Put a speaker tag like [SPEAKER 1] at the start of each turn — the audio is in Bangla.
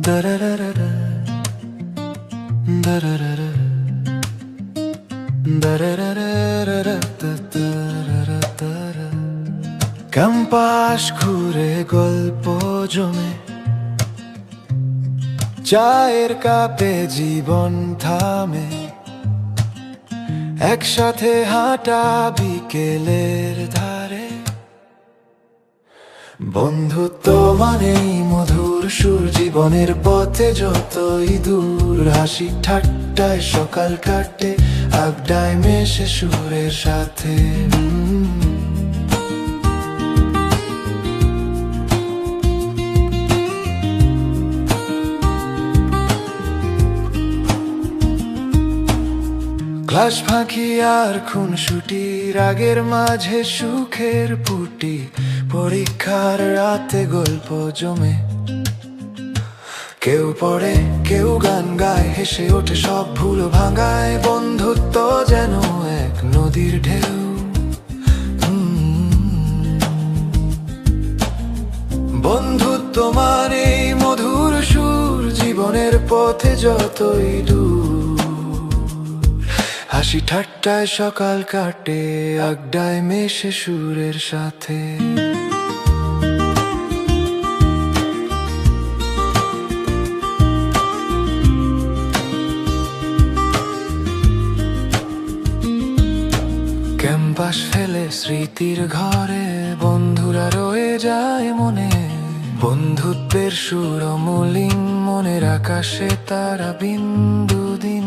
[SPEAKER 1] দারারারা, দারারারা, দারারারা, দারারারা। ক্যাম্পাস ঘুরে গল্প জমে, চায়ের কাপে জীবন থামে, একসাথে হাঁটা বিকেলের ধারে। বন্ধুত্ব মানেই মধুর সুর, জীবনের পথে যতই দূর, হাসি ঠাট্টায় সকাল কাটে, আড্ডায় মেশে সুরের সাথে। ক্লাস ফাঁকি আর খুনসুটি, রাগের মাঝে সুখের পুটি, পরীক্ষার রাতে গল্প জমে, কেউ পড়ে কেউ গান গায়, হেসে ওঠে সব ভুল ভাঙায়। বন্ধুত্ব যেন এক নদীর ঢেউ, বন্ধুত্ব মানেই মধুর সুর, জীবনের পথে যতই দূর, হাসি ঠাট্টায় সকাল কাটে, আড্ডায় মেশে সুরের সাথে। ক্যাম্পাস ফেলে স্মৃতির ঘরে, বন্ধুরা রয়ে যায় মনে, বন্ধুত্বের সুর অমলিন, মনের আকাশে তারা বিন্দু দিন